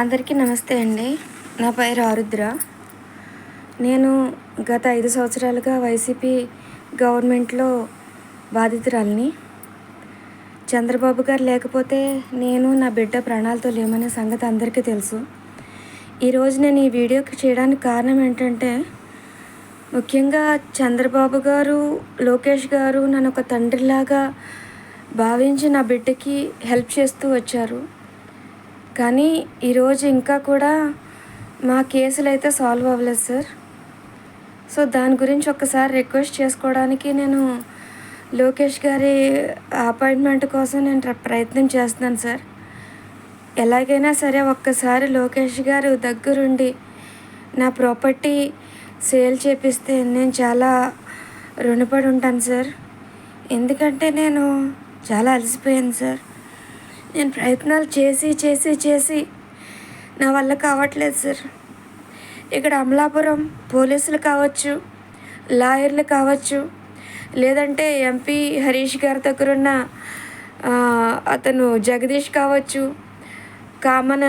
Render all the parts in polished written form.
అందరికీ నమస్తే అండి. నా పేరు ఆరుద్ర. నేను గత 5 సంవత్సరాలుగా వైసీపీ గవర్నమెంట్లో బాధితురాలిని. చంద్రబాబు గారు లేకపోతే నేను నా బిడ్డ ప్రాణాలతో లేమనే సంగతి అందరికీ తెలుసు. ఈరోజు నేను ఈ వీడియోకి చేయడానికి కారణం ఏంటంటే, ముఖ్యంగా చంద్రబాబు గారు, లోకేష్ గారు నన్ను ఒక తండ్రిలాగా భావించి నా బిడ్డకి హెల్ప్ చేస్తూ వచ్చారు. కానీ ఈరోజు ఇంకా కూడా మా కేసులు అయితే సాల్వ్ అవ్వలేదు సార్. సో దాని గురించి ఒక్కసారి రిక్వెస్ట్ చేసుకోవడానికి నేను లోకేష్ గారి అపాయింట్మెంట్ కోసం నేను ప్రయత్నం చేస్తున్నాను సార్. ఎలాగైనా సరే ఒక్కసారి లోకేష్ గారు దగ్గరుండి నా ప్రాపర్టీ సేల్ చేపిస్తే నేను చాలా రుణపడి ఉంటాను సార్. ఎందుకంటే నేను చాలా అలసిపోయాను సార్. నేను ప్రయత్నాలు చేసి నా వల్ల కావట్లేదు సార్. ఇక్కడ అమలాపురం పోలీసులు కావచ్చు, లాయర్లు కావచ్చు, లేదంటే ఎంపీ హరీష్ గారి దగ్గరున్న అతను జగదీష్ కావచ్చు, కామన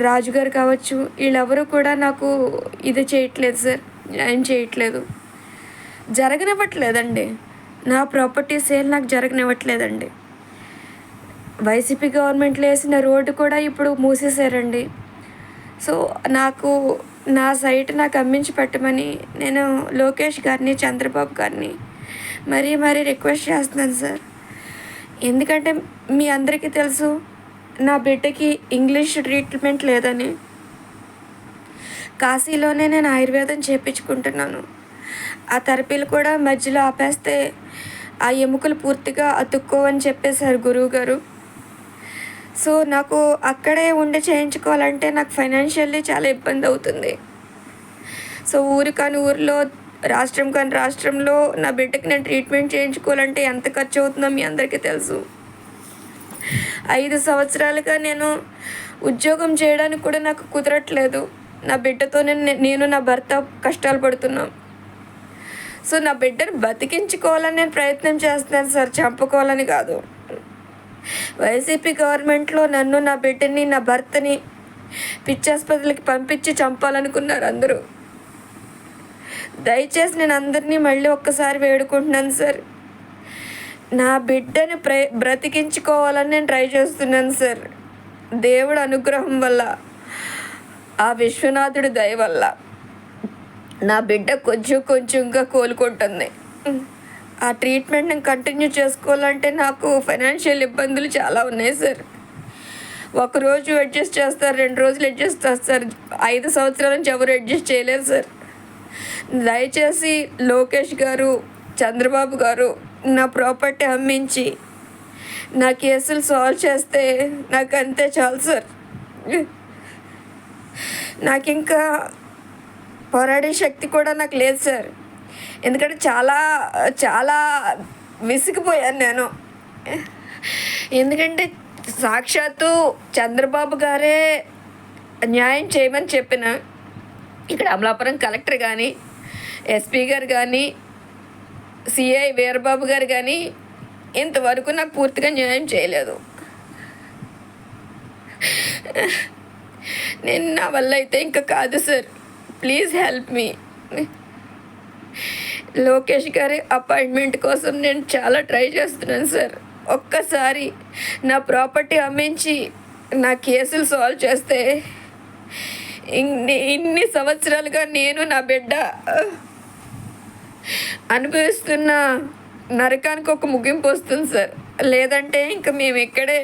రాజు గారు కావచ్చు, వీళ్ళెవరూ కూడా నాకు ఇది చేయట్లేదు సార్, న్యాయం చేయట్లేదు, జరగనివ్వట్లేదండి. నా ప్రాపర్టీ సేల్ నాకు జరగనివ్వట్లేదండి. వైసీపీ గవర్నమెంట్లో వేసిన రోడ్డు కూడా ఇప్పుడు మూసేశారండి. సో నాకు నా సైట్ నాకు అమ్మించి పెట్టమని నేను లోకేష్ గారిని, చంద్రబాబు గారిని మరీ రిక్వెస్ట్ చేస్తున్నాను సార్. ఎందుకంటే మీ అందరికీ తెలుసు నా బిడ్డకి ఇంగ్లీష్ ట్రీట్మెంట్ లేదని. కాశీలోనే నేను ఆయుర్వేదం చేయించుకుంటున్నాను. ఆ థెరపీలు కూడా మధ్యలో ఆపేస్తే ఆ ఎముకలు పూర్తిగా అతుక్కోవని చెప్పేశారు గురువు గారు. సో నాకు అక్కడే ఉండి చేయించుకోవాలంటే నాకు ఫైనాన్షియల్లీ చాలా ఇబ్బంది అవుతుంది. సో ఊరు కాని ఊరిలో, రాష్ట్రం కాని రాష్ట్రంలో నా బిడ్డకి నేను ట్రీట్మెంట్ చేయించుకోవాలంటే ఎంత ఖర్చు అవుతుందో మీ అందరికీ తెలుసు. 5 సంవత్సరాలుగా నేను ఉద్యోగం చేయడానికి కూడా నాకు కుదరట్లేదు. నా బిడ్డతో నేను నా భర్త కష్టాలు పడుతున్నాం. సో నా బిడ్డను బతికించుకోవాలని నేను ప్రయత్నం చేస్తున్నాను సార్, చంపుకోవాలని కాదు. వైసీపీ గవర్నమెంట్లో నన్ను, నా బిడ్డని, నా భర్తని పిచ్చాసుపత్రులకి పంపించి చంపాలనుకున్నారు అందరూ. దయచేసి నేను అందరినీ మళ్ళీ ఒక్కసారి వేడుకుంటున్నాను సార్. నా బిడ్డని బ్రతికించుకోవాలని నేను ట్రై చేస్తున్నాను సార్. దేవుడు అనుగ్రహం వల్ల, ఆ విశ్వనాథుడి దయ వల్ల నా బిడ్డ కొంచెంగా కోలుకుంటుంది. ఆ ట్రీట్మెంట్ నేను కంటిన్యూ చేసుకోవాలంటే నాకు ఫైనాన్షియల్ ఇబ్బందులు చాలా ఉన్నాయి సార్. ఒకరోజు అడ్జస్ట్ చేస్తారు, 2 రోజులు అడ్జస్ట్ చేస్తారు. 5 సంవత్సరాల నుంచి ఎవరు అడ్జస్ట్ చేయలేరు సార్. దయచేసి లోకేష్ గారు, చంద్రబాబు గారు నా ప్రాపర్టీ అమ్మించి నా కేసులు సాల్వ్ చేస్తే నాకు అంతే చాలు సార్. నాకు ఇంకా పోరాడే శక్తి కూడా నాకు లేదు సార్. ఎందుకంటే చాలా విసిగిపోయాను నేను. ఎందుకంటే సాక్షాత్తు చంద్రబాబు గారే న్యాయం చేయమని చెప్పిన ఇక్కడ అమలాపురం కలెక్టర్ కానీ, ఎస్పీ గారు కానీ, సిఐ వీరబాబు గారు కానీ ఇంతవరకు నాకు పూర్తిగా న్యాయం చేయలేదు. నేను నా వల్ల అయితే ఇంకా కాదు sir. Please help me. Lokesh గారి అపాయింట్మెంట్ కోసం నేను చాలా ట్రై చేస్తున్నాను సార్. ఒక్కసారి నా ప్రాపర్టీ అమ్మించి నా కేసులు సాల్వ్ చేస్తే ఇన్ని సంవత్సరాలుగా నేను, నా బిడ్డ అనుభవిస్తున్న నరకానికి ఒక ముగింపు వస్తుంది సార్. లేదంటే ఇంకా మేము ఇక్కడే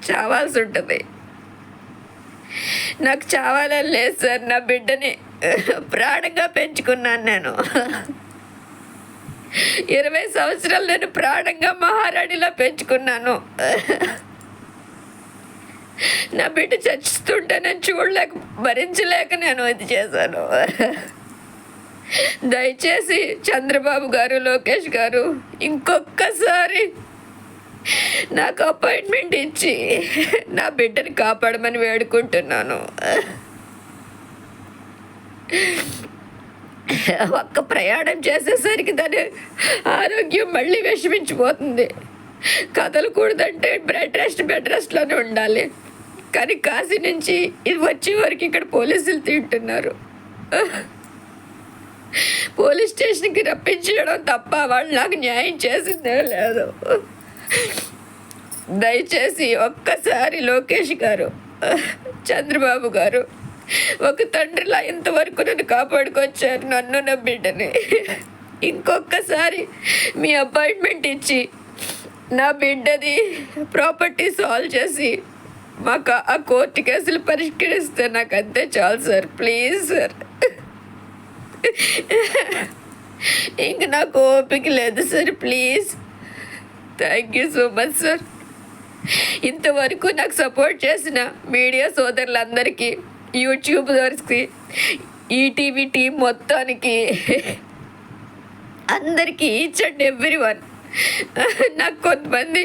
చావాల్సి ఉంటుంది. నాకు చావాలని లేదు సార్. నా బిడ్డని ప్రాణంగా పెంచుకున్నాను నేను. 20 సంవత్సరాలు నేను ప్రాణంగా మహారాణిలా పెంచుకున్నాను. నా బిడ్డ చచ్చిస్తుంటే నేను భరించలేక నేను ఇది చేశాను. దయచేసి చంద్రబాబు గారు, లోకేష్ గారు ఇంకొకసారి నాకు అపాయింట్మెంట్ ఇచ్చి నా బిడ్డని కాపాడమని వేడుకుంటున్నాను. ఒక్క ప్రయాణం చేసేసరికి దాని ఆరోగ్యం మళ్ళీ విషమించిపోతుంది. కదలకూడదంటే బెడ్ రెస్ట్లోనే ఉండాలి. కానీ కాశీ నుంచి ఇది వచ్చే వరకు ఇక్కడ పోలీసులు తింటున్నారు. పోలీస్ స్టేషన్కి రప్పించడం తప్ప వాళ్ళు నాకు న్యాయం చేసిందే లేదు. దయచేసి ఒక్కసారి లోకేష్ గారు, చంద్రబాబు గారు ఒక తండ్రిలా ఇంతవరకు నన్ను కాపాడుకొచ్చారు, నన్ను నా బిడ్డని. ఇంకొకసారి మీ అపాయింట్మెంట్ ఇచ్చి నా బిడ్డది ప్రాపర్టీ సాల్వ్ చేసి మాకు ఆ కోర్టు కేసులు పరిష్కరిస్తే నాకు అంతే చాలు సార్. ప్లీజ్ సార్, ఇంక నాకు ఓపిక లేదు sir. Please, thank you so much sir. ఇంతవరకు నాకు సపోర్ట్ చేసిన మీడియా సోదరులందరికీ, యూట్యూబర్స్కి, ఈటీవీ టీం మొత్తానికి, అందరికీ, ఈచ్ అండ్ ఎవ్రీ వన్. నాకు కొంతమంది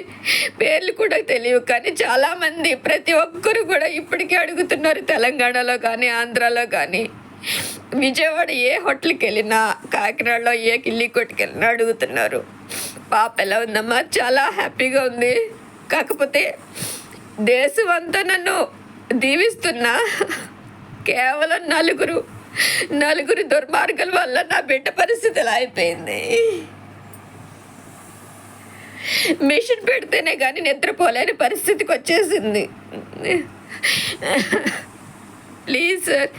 పేర్లు కూడా తెలియవు, కానీ చాలామంది ప్రతి ఒక్కరు కూడా ఇప్పటికీ అడుగుతున్నారు. తెలంగాణలో కానీ, ఆంధ్రాలో కానీ, విజయవాడ ఏ హోటల్కి వెళ్ళినా, కాకినాడలో ఏ కిల్లి కొట్టుకు వెళ్ళినా అడుగుతున్నారు, పాప ఎలా ఉందమ్మా? చాలా హ్యాపీగా ఉంది. కాకపోతే దేశం అంతా నన్ను దీవిస్తున్నా కేవలం నలుగురు దుర్మార్గాల వల్ల నా బిడ్డ పరిస్థితి ఎలా అయిపోయింది. మిషన్ పెడితేనే కానీ నిద్రపోలేని పరిస్థితికి వచ్చేసింది. ప్లీజ్ సార్,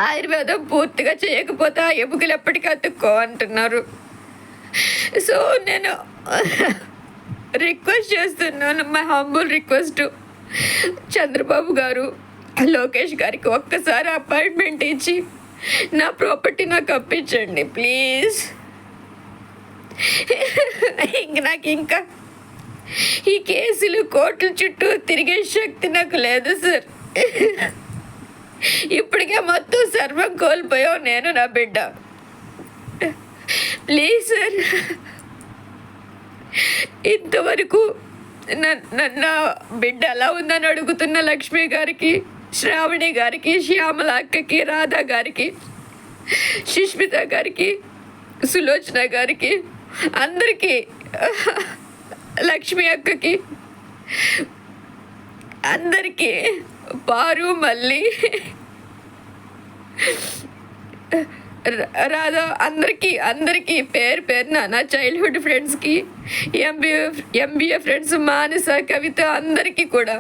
ఆయుర్వేదం పూర్తిగా చేయకపోతే ఆ ఎముకలు ఎప్పటికీ అతుక్కో అంటున్నారు. సో నేను రిక్వెస్ట్ చేస్తున్నాను, మై హంబుల్ రిక్వెస్ట్, చంద్రబాబు గారు, లోకేష్ గారికి ఒక్కసారి అపాయింట్మెంట్ ఇచ్చి నా ప్రాపర్టీ నాకు అప్పించండి ప్లీజ్. నాకు ఇంకా ఈ కేసులు కోర్టుల చుట్టూ తిరిగే శక్తి నాకు లేదు సార్. ఇప్పటికే మొత్తం సర్వం కోల్పోయావు నేను, నా బిడ్డ. ప్లీజ్ సార్, ఇంతవరకు నా బిడ్డ ఎలా ఉందని అడుగుతున్న లక్ష్మి గారికి, శ్రావణి గారికి, శ్యామల అక్కకి, రాధా గారికి, సుష్మిత గారికి, సులోచన గారికి, అందరికీ, లక్ష్మి అక్కకి, అందరికీ, పారు, మళ్ళీ రాధా, అందరికీ పేరు పేరున, నా చైల్డ్హుడ్ ఫ్రెండ్స్కి, ఎంబీఏ ఫ్రెండ్స్, మానస, కవిత, అందరికీ కూడా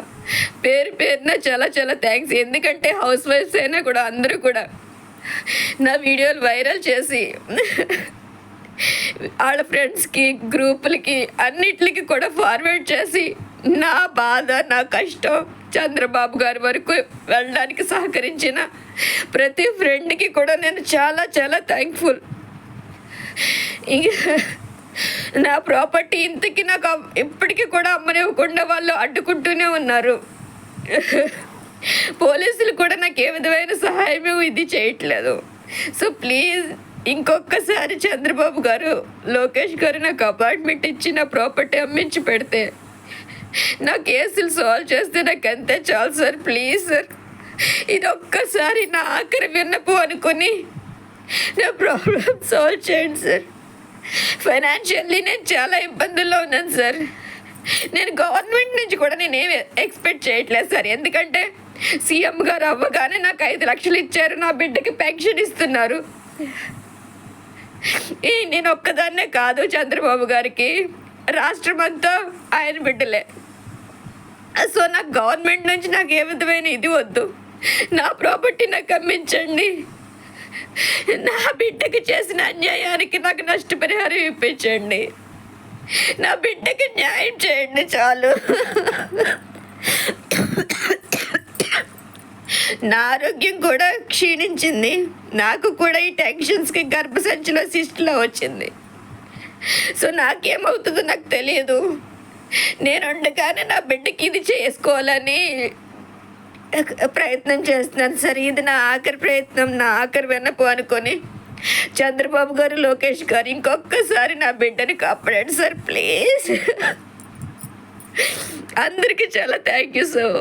పేరు పేరున చాలా చాలా థ్యాంక్స్. ఎందుకంటే హౌస్ వైఫ్స్ అయినా కూడా అందరూ కూడా నా వీడియోలు వైరల్ చేసి వాళ్ళ ఫ్రెండ్స్కి, గ్రూపులకి, అన్నిటికి కూడా ఫార్వర్డ్ చేసి నా బాధ, నా కష్టం చంద్రబాబు గారి వరకు వెళ్ళడానికి సహకరించిన ప్రతి ఫ్రెండ్కి కూడా నేను చాలా చాలా థ్యాంక్ఫుల్. నా ప్రాపర్టీ ఇంతకీ నాకు ఇప్పటికీ కూడా అమ్మనివ్వకుండా వాళ్ళు అడ్డుకుంటూనే ఉన్నారు. పోలీసులు కూడా నాకు ఏ విధమైన సహాయం ఇది చేయట్లేదు. సో ప్లీజ్, ఇంకొకసారి చంద్రబాబు గారు, లోకేష్ గారు నాకు అపాయింట్మెంట్ ఇచ్చి నా ప్రాపర్టీ అమ్మించి పెడితే, నా కేసులు సాల్వ్ చేస్తే నాకు అంతే చాలు సార్. ప్లీజ్ సార్, ఇది ఒక్కసారి నా ఆఖరి విన్నపు అనుకుని నా ప్రాబ్లం సాల్వ్ చేయండి సార్. ఫైనాన్షియల్లీ నేను చాలా ఇబ్బందుల్లో ఉన్నాను సార్. నేను గవర్నమెంట్ నుంచి కూడా నేనేం ఎక్స్పెక్ట్ చేయట్లేదు సార్. ఎందుకంటే సీఎం గారు అవ్వగానే నాకు 5 లక్షలు ఇచ్చారు, నా బిడ్డకి పెన్షన్ ఇస్తున్నారు. నేను ఒక్కదాన్నే కాదు, చంద్రబాబు గారికి రాష్ట్రం అంతా ఆయన బిడ్డలే. సో నాకు గవర్నమెంట్ నుంచి నాకు ఏ విధమైన ఇది వద్దు, నా ప్రాపర్టీ నాకు అమ్మించండి. నా బిడ్డకి చేసిన అన్యాయానికి నాకు నష్టపరిహారం ఇప్పించండి. నా బిడ్డకి న్యాయం చేయండి చాలు. నా ఆరోగ్యం కూడా క్షీణించింది. నాకు కూడా ఈ టెన్షన్స్కి గర్భసంచిలో సిస్ట్లో వచ్చింది. సో నాకేమవుతుందో నాకు తెలియదు. నేను ఉండగానే నా బిడ్డకి ఇది చేసుకోవాలని ప్రయత్నం చేస్తున్నాను సార్. ఇది నా ఆఖరి ప్రయత్నం, నా ఆఖరి విన్నపు అనుకొని చంద్రబాబు గారు, లోకేష్ గారు, ఇంకొకసారి నా బిడ్డని కాపాడండి సార్ ప్లీజ్. అందరికీ చాలా థ్యాంక్ యూ సార్.